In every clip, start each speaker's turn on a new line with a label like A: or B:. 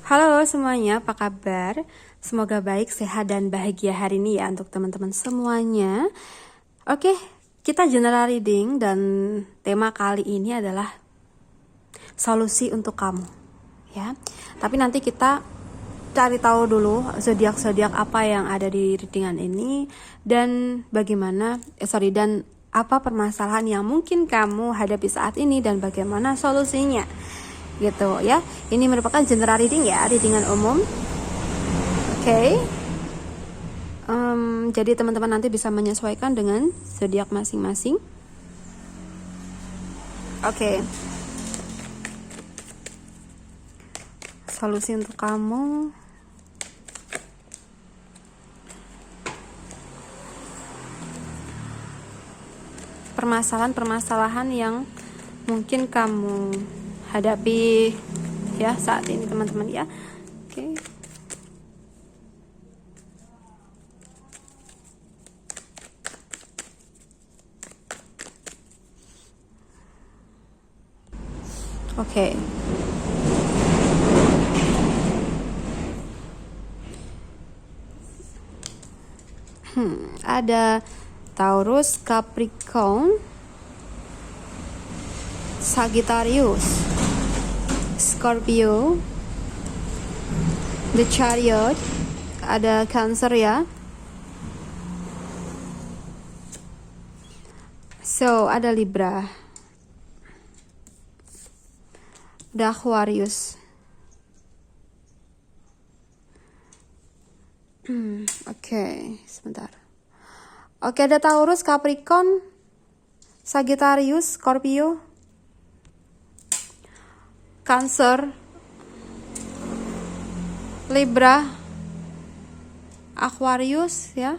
A: Halo semuanya, apa kabar? Semoga baik, sehat, dan bahagia hari ini ya untuk teman-teman semuanya. Oke, kita general reading dan tema kali ini adalah solusi untuk kamu, ya. Tapi nanti kita cari tahu dulu zodiak-zodiak apa yang ada di readingan ini dan bagaimana, dan apa permasalahan yang mungkin kamu hadapi saat ini dan bagaimana solusinya. Gitu ya. Ini merupakan general reading ya, readingan umum. Oke. Jadi teman-teman nanti bisa menyesuaikan dengan zodiak masing-masing. Oke. Solusi untuk kamu. Permasalahan-permasalahan yang mungkin kamu hadapi ya saat ini teman-teman ya. Oke. Oke. Ada Taurus, Capricorn, Sagittarius, Scorpio, The Chariot, ada Cancer ya. So, ada Libra, ada Aquarius. Oke, sebentar. Oke, ada Taurus, Capricorn, Sagittarius, Scorpio, Cancer, Libra, Aquarius ya.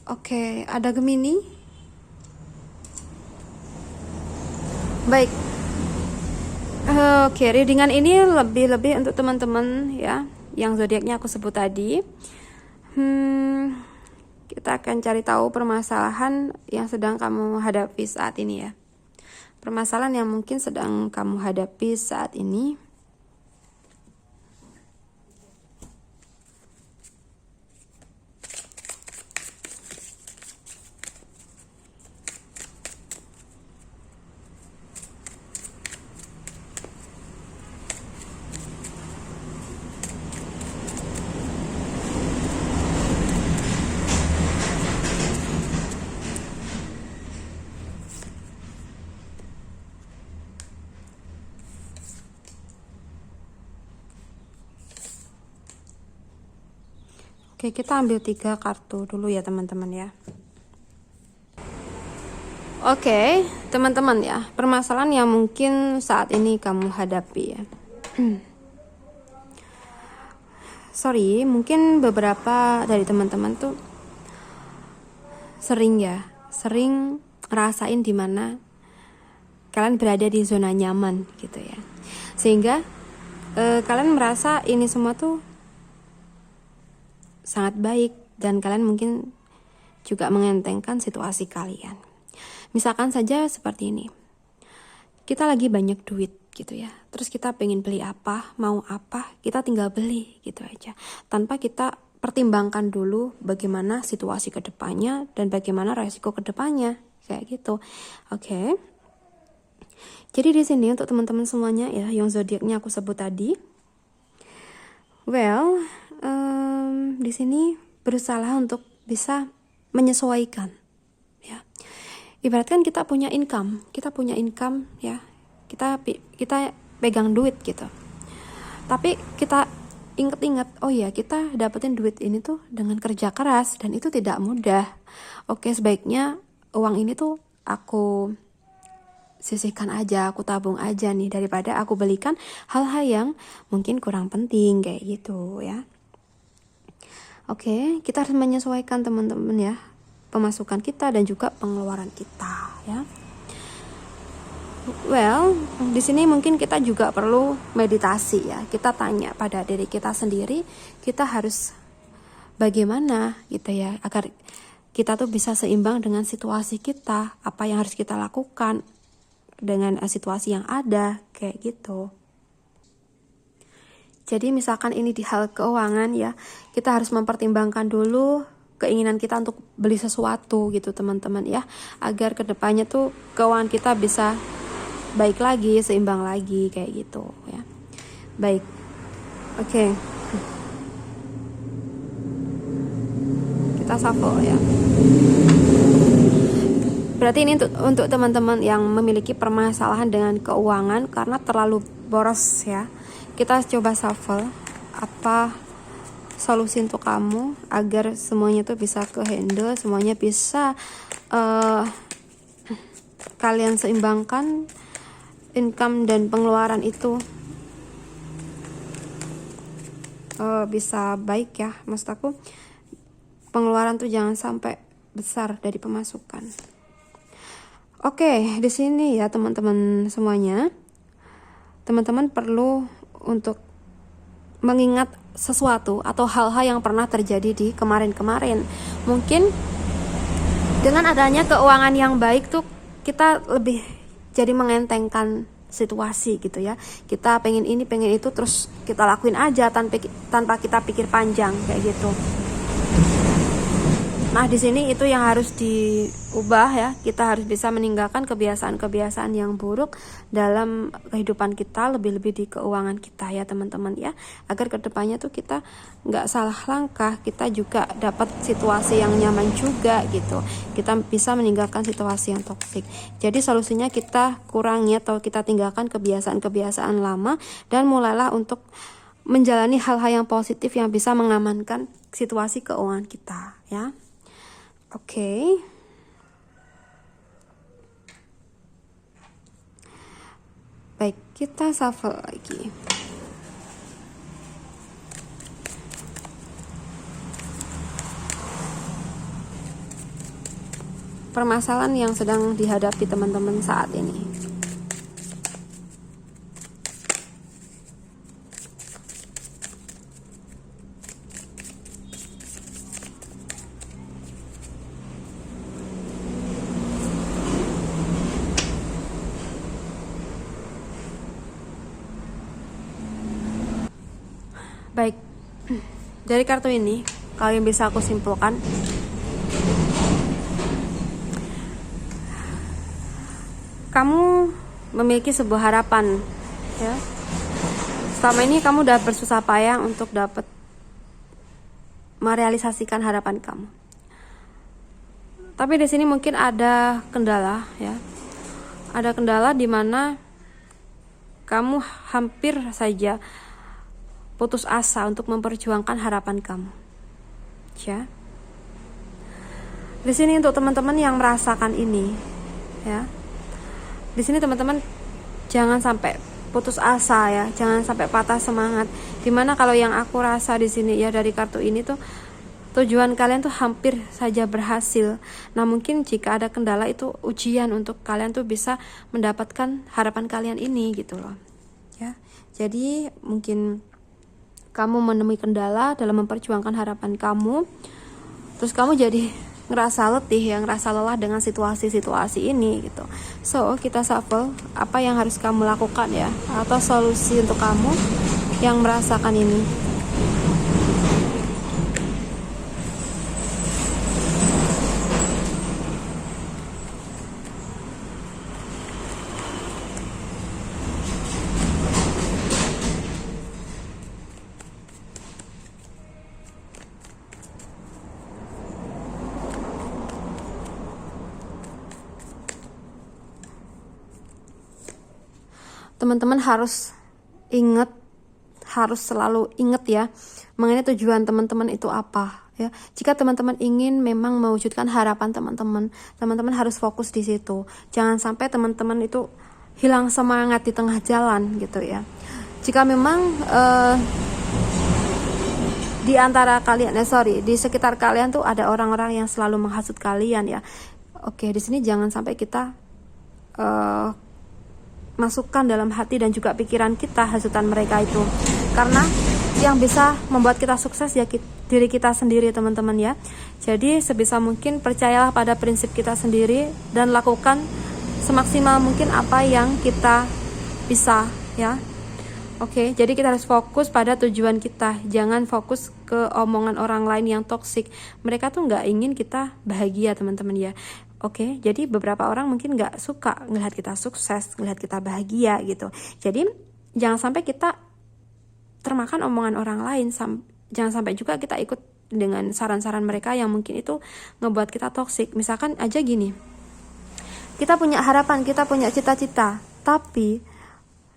A: Oke, ada Gemini. Baik. Oke, readingan ini lebih untuk teman-teman ya, yang zodiaknya aku sebut tadi. Kita akan cari tahu permasalahan yang sedang kamu hadapi saat ini ya. Permasalahan yang mungkin sedang kamu hadapi saat ini. Oke, kita ambil 3 kartu dulu ya teman-teman ya. Oke, teman-teman ya, permasalahan yang mungkin saat ini kamu hadapi ya. Sorry, mungkin beberapa dari teman-teman tuh sering ngerasain dimana kalian berada di zona nyaman gitu ya. Sehingga kalian merasa ini semua tuh sangat baik dan kalian mungkin juga mengentengkan situasi kalian. Misalkan saja seperti ini. Kita lagi banyak duit gitu ya. Terus kita pengen beli apa, mau apa, kita tinggal beli gitu aja. Tanpa kita pertimbangkan dulu bagaimana situasi kedepannya dan bagaimana resiko kedepannya kayak gitu. Oke. Jadi di sini untuk teman-teman semuanya ya yang zodiaknya aku sebut tadi. Di sini berusaha untuk bisa menyesuaikan ya. Ibaratkan kita punya income ya. Kita pegang duit gitu. Tapi kita ingat-ingat, oh ya, kita dapetin duit ini tuh dengan kerja keras dan itu tidak mudah. Oke, sebaiknya uang ini tuh aku sisihkan aja, aku tabung aja nih daripada aku belikan hal-hal yang mungkin kurang penting kayak gitu ya. Oke, kita harus menyesuaikan teman-teman ya, pemasukan kita dan juga pengeluaran kita ya. Di sini mungkin kita juga perlu meditasi ya. Kita tanya pada diri kita sendiri, kita harus bagaimana gitu ya, agar kita tuh bisa seimbang dengan situasi kita, apa yang harus kita lakukan dengan situasi yang ada kayak gitu. Jadi misalkan ini di hal keuangan ya, kita harus mempertimbangkan dulu keinginan kita untuk beli sesuatu gitu teman-teman ya, agar kedepannya tuh keuangan kita bisa baik lagi, seimbang lagi kayak gitu ya. Baik, oke. Kita shuffle ya. Berarti ini untuk teman-teman yang memiliki permasalahan dengan keuangan karena terlalu boros ya. Kita coba shuffle apa solusi untuk kamu agar semuanya tuh bisa ke handle, semuanya bisa kalian seimbangkan income dan pengeluaran itu bisa baik ya. Maksud aku pengeluaran tuh jangan sampai besar dari pemasukan. Oke, di sini ya teman-teman semuanya, teman-teman perlu untuk mengingat sesuatu atau hal-hal yang pernah terjadi di kemarin-kemarin. Mungkin dengan adanya keuangan yang baik tuh kita lebih jadi mengentengkan situasi gitu ya. Kita pengen ini, pengen itu, terus kita lakuin aja tanpa kita pikir panjang kayak gitu. Nah, di sini itu yang harus diubah ya. Kita harus bisa meninggalkan kebiasaan-kebiasaan yang buruk dalam kehidupan kita, lebih-lebih di keuangan kita ya teman-teman ya. Agar kedepannya tuh kita nggak salah langkah, kita juga dapat situasi yang nyaman juga gitu. Kita bisa meninggalkan situasi yang toksik. Jadi solusinya kita kurangi atau kita tinggalkan kebiasaan-kebiasaan lama dan mulailah untuk menjalani hal-hal yang positif yang bisa mengamankan situasi keuangan kita ya. Oke. Baik, kita shuffle lagi. Permasalahan yang sedang dihadapi teman-teman saat ini. Baik, dari kartu ini kalian bisa aku simpulkan kamu memiliki sebuah harapan ya. Selama ini kamu udah bersusah payah untuk dapat merealisasikan harapan kamu. Tapi di sini mungkin ada kendala ya. Ada kendala di mana kamu hampir saja putus asa untuk memperjuangkan harapan kamu. Ya. Di sini untuk teman-teman yang merasakan ini, ya. Di sini teman-teman jangan sampai putus asa ya, jangan sampai patah semangat. Dimana kalau yang aku rasa di sini ya dari kartu ini tuh tujuan kalian tuh hampir saja berhasil. Nah mungkin jika ada kendala itu ujian untuk kalian tuh bisa mendapatkan harapan kalian ini gitu loh. Ya, jadi mungkin kamu menemui kendala dalam memperjuangkan harapan kamu, terus kamu jadi ngerasa letih ya, ngerasa lelah dengan situasi-situasi ini gitu. So kita shuffle apa yang harus kamu lakukan ya, atau solusi untuk kamu yang merasakan ini. Teman-teman harus selalu ingat ya mengenai tujuan teman-teman itu apa ya. Jika teman-teman ingin memang mewujudkan harapan teman-teman harus fokus di situ. Jangan sampai teman-teman itu hilang semangat di tengah jalan gitu ya. Jika memang di sekitar kalian tuh ada orang-orang yang selalu menghasut kalian ya. Oke, di sini jangan sampai kita masukkan dalam hati dan juga pikiran kita hasutan mereka itu, karena yang bisa membuat kita sukses ya diri kita sendiri teman-teman ya. Jadi sebisa mungkin percayalah pada prinsip kita sendiri dan lakukan semaksimal mungkin apa yang kita bisa ya. Oke, jadi kita harus fokus pada tujuan kita. Jangan fokus ke omongan orang lain yang toksik. Mereka tuh nggak ingin kita bahagia, teman-teman ya. Oke, jadi beberapa orang mungkin nggak suka ngelihat kita sukses, ngelihat kita bahagia gitu. Jadi jangan sampai kita termakan omongan orang lain. Jangan sampai juga kita ikut dengan saran-saran mereka yang mungkin itu ngebuat kita toksik. Misalkan aja gini, kita punya harapan, kita punya cita-cita, tapi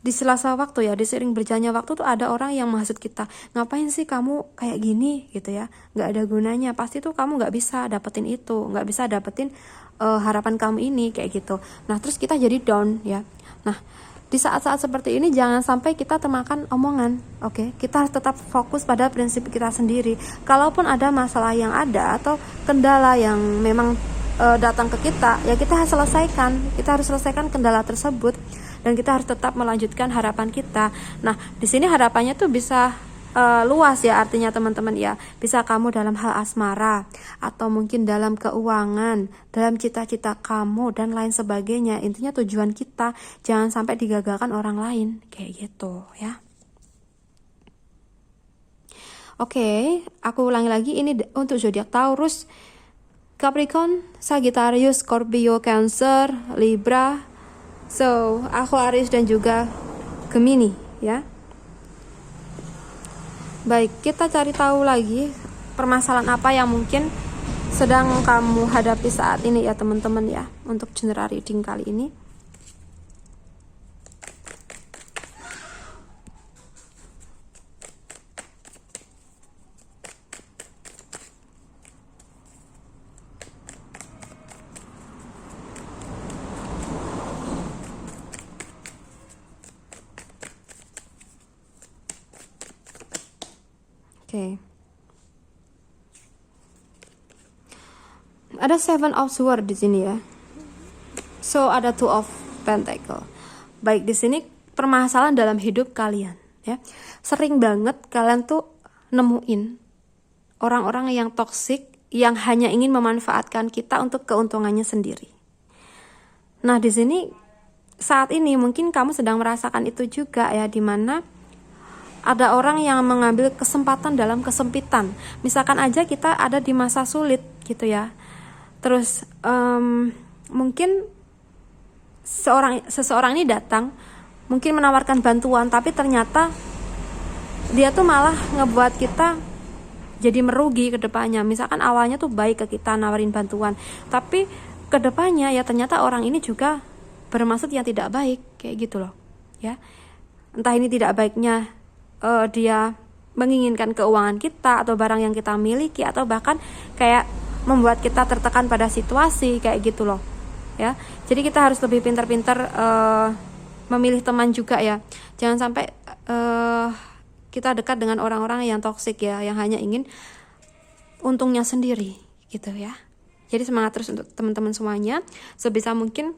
A: di sela-sela waktu ya, di seiring berjalannya waktu tuh ada orang yang menghasut kita. Ngapain sih kamu kayak gini gitu ya, nggak ada gunanya, pasti tuh kamu nggak bisa dapetin itu, nggak bisa dapetin harapan kamu ini, kayak gitu. Nah terus kita jadi down ya. Nah di saat-saat seperti ini jangan sampai kita termakan omongan. Oke, kita harus tetap fokus pada prinsip kita sendiri. Kalaupun ada masalah yang ada atau kendala yang memang datang ke kita, ya kita harus selesaikan. Kita harus selesaikan kendala tersebut dan kita harus tetap melanjutkan harapan kita. Nah, di sini harapannya tuh bisa luas ya, artinya teman-teman ya. Bisa kamu dalam hal asmara, atau mungkin dalam keuangan, dalam cita-cita kamu dan lain sebagainya. Intinya tujuan kita jangan sampai digagalkan orang lain, kayak gitu ya. Oke, aku ulangi lagi, ini untuk zodiak Taurus, Capricorn, Sagittarius, Scorpio, Cancer, Libra, Aquarius dan juga Gemini ya. Baik, kita cari tahu lagi permasalahan apa yang mungkin sedang kamu hadapi saat ini ya teman-teman ya, untuk general reading kali ini. Oke. Ada Seven of Swords di sini ya. So ada Two of Pentacle. Baik, di sini permasalahan dalam hidup kalian ya. Sering banget kalian tuh nemuin orang-orang yang toksik yang hanya ingin memanfaatkan kita untuk keuntungannya sendiri. Nah, di sini saat ini mungkin kamu sedang merasakan itu juga ya, dimana ada orang yang mengambil kesempatan dalam kesempitan. Misalkan aja kita ada di masa sulit gitu ya. Terus mungkin seseorang ini datang, mungkin menawarkan bantuan, tapi ternyata dia tuh malah ngebuat kita jadi merugi ke depannya. Misalkan awalnya tuh baik ke kita, nawarin bantuan, tapi ke depannya ya ternyata orang ini juga bermaksud yang tidak baik, kayak gitu loh ya. Entah ini tidak baiknya dia menginginkan keuangan kita atau barang yang kita miliki, atau bahkan kayak membuat kita tertekan pada situasi kayak gitu loh ya. Jadi kita harus lebih pintar-pintar memilih teman juga ya. Jangan sampai kita dekat dengan orang-orang yang toksik ya, yang hanya ingin untungnya sendiri gitu ya. Jadi semangat terus untuk teman-teman semuanya. Sebisa mungkin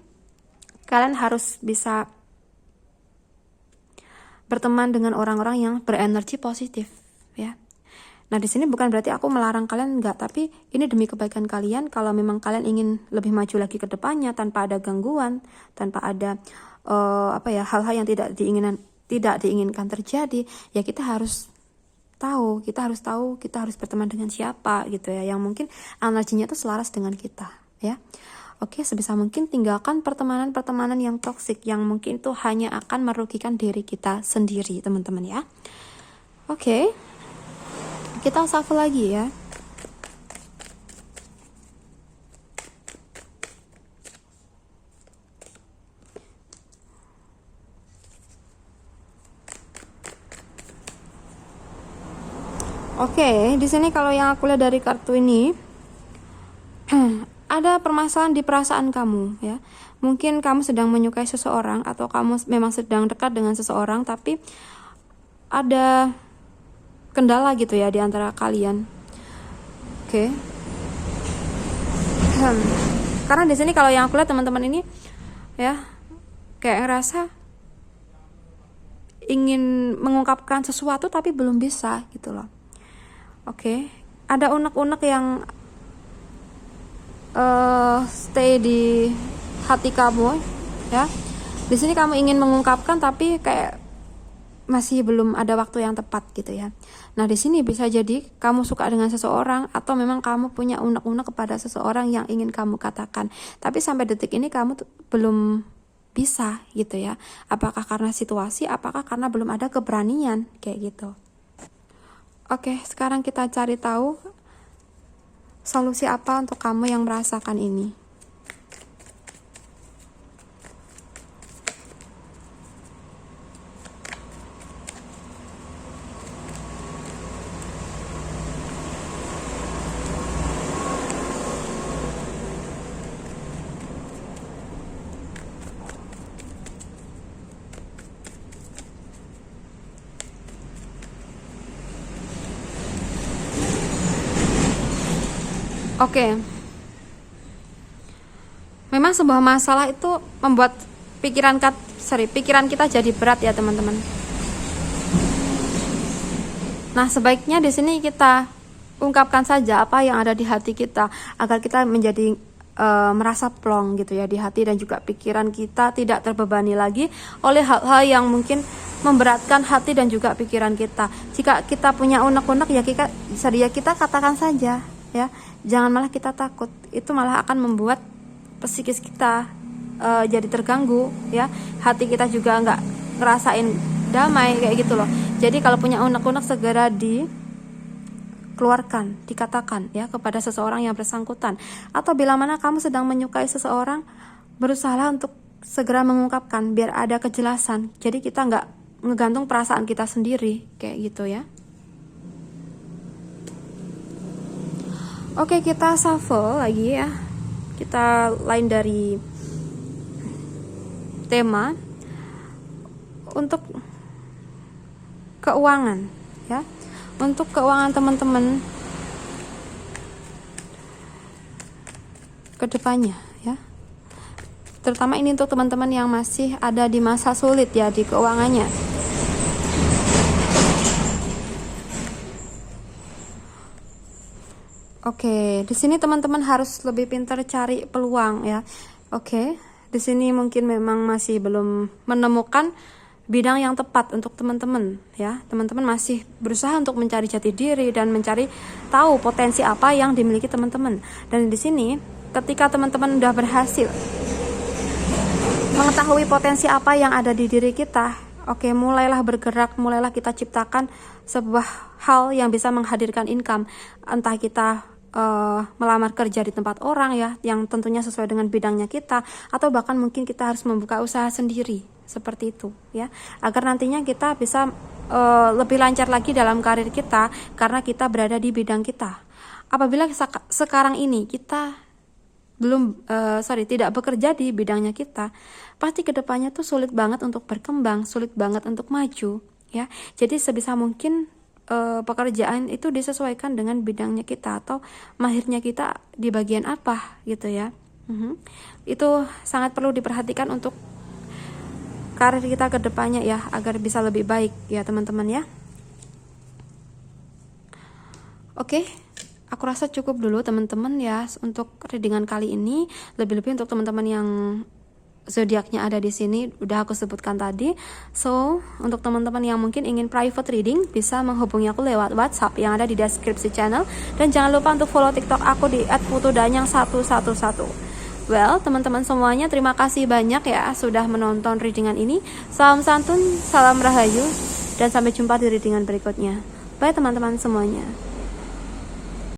A: kalian harus bisa berteman dengan orang-orang yang berenergi positif ya. Nah, di sini bukan berarti aku melarang kalian, enggak, tapi ini demi kebaikan kalian. Kalau memang kalian ingin lebih maju lagi ke depannya tanpa ada gangguan, tanpa ada hal-hal yang tidak diinginkan terjadi, ya kita harus tahu, kita harus berteman dengan siapa gitu ya, yang mungkin energinya itu selaras dengan kita ya. Oke, sebisa mungkin tinggalkan pertemanan-pertemanan yang toksik, yang mungkin itu hanya akan merugikan diri kita sendiri, teman-teman ya. Oke, kita shuffle lagi ya. Oke, di sini kalau yang aku lihat dari kartu ini ada permasalahan di perasaan kamu ya. Mungkin kamu sedang menyukai seseorang, atau kamu memang sedang dekat dengan seseorang, tapi ada kendala gitu ya di antara kalian. Oke. Karena di sini kalau yang aku lihat teman-teman ini ya, kayak ngerasa ingin mengungkapkan sesuatu tapi belum bisa gitu loh. Oke. Ada unek-unek yang stay di hati kamu ya. Di sini kamu ingin mengungkapkan tapi kayak masih belum ada waktu yang tepat gitu ya. Nah, di sini bisa jadi kamu suka dengan seseorang atau memang kamu punya unek-unek kepada seseorang yang ingin kamu katakan. Tapi sampai detik ini kamu belum bisa gitu ya. Apakah karena situasi, apakah karena belum ada keberanian kayak gitu. Oke, sekarang kita cari tahu solusi apa untuk kamu yang merasakan ini. Oke. Memang sebuah masalah itu membuat pikiran kita jadi berat ya, teman-teman. Nah, sebaiknya di sini kita ungkapkan saja apa yang ada di hati kita agar kita menjadi merasa plong gitu ya di hati, dan juga pikiran kita tidak terbebani lagi oleh hal-hal yang mungkin memberatkan hati dan juga pikiran kita. Jika kita punya unek-unek ya kita katakan saja ya. Jangan malah kita takut. Itu malah akan membuat psikis kita jadi terganggu ya. Hati kita juga nggak ngerasain damai kayak gitu loh. Jadi kalau punya unek-unek segera dikeluarkan, dikatakan ya kepada seseorang yang bersangkutan. Atau bila mana kamu sedang menyukai seseorang, berusahalah untuk segera mengungkapkan biar ada kejelasan. Jadi kita nggak ngegantung perasaan kita sendiri kayak gitu ya. Oke, kita shuffle lagi ya. Kita lain dari tema untuk keuangan ya. Untuk keuangan teman-teman ke depannya ya. Terutama ini untuk teman-teman yang masih ada di masa sulit ya di keuangannya. Oke, di sini teman-teman harus lebih pintar cari peluang ya. Oke, di sini mungkin memang masih belum menemukan bidang yang tepat untuk teman-teman ya. Teman-teman masih berusaha untuk mencari jati diri dan mencari tahu potensi apa yang dimiliki teman-teman. Dan di sini ketika teman-teman udah berhasil mengetahui potensi apa yang ada di diri kita, oke, mulailah bergerak, mulailah kita ciptakan sebuah hal yang bisa menghadirkan income. Entah kita melamar kerja di tempat orang ya, yang tentunya sesuai dengan bidangnya kita, atau bahkan mungkin kita harus membuka usaha sendiri seperti itu ya, agar nantinya kita bisa lebih lancar lagi dalam karir kita karena kita berada di bidang kita. Apabila sekarang ini kita tidak bekerja di bidangnya kita, pasti kedepannya tuh sulit banget untuk berkembang, sulit banget untuk maju ya. Jadi sebisa mungkin pekerjaan itu disesuaikan dengan bidangnya kita atau mahirnya kita di bagian apa gitu ya. Itu sangat perlu diperhatikan untuk karir kita ke depannya ya, agar bisa lebih baik ya teman-teman ya. Oke, aku rasa cukup dulu teman-teman ya untuk readingan kali ini. Lebih-lebih untuk teman-teman yang zodiaknya ada di sini udah aku sebutkan tadi. So, untuk teman-teman yang mungkin ingin private reading bisa menghubungi aku lewat WhatsApp yang ada di deskripsi channel, dan jangan lupa untuk follow TikTok aku di @putudanyang111. Well, teman-teman semuanya, terima kasih banyak ya sudah menonton readingan ini. Salam santun, salam rahayu, dan sampai jumpa di readingan berikutnya. Bye teman-teman semuanya.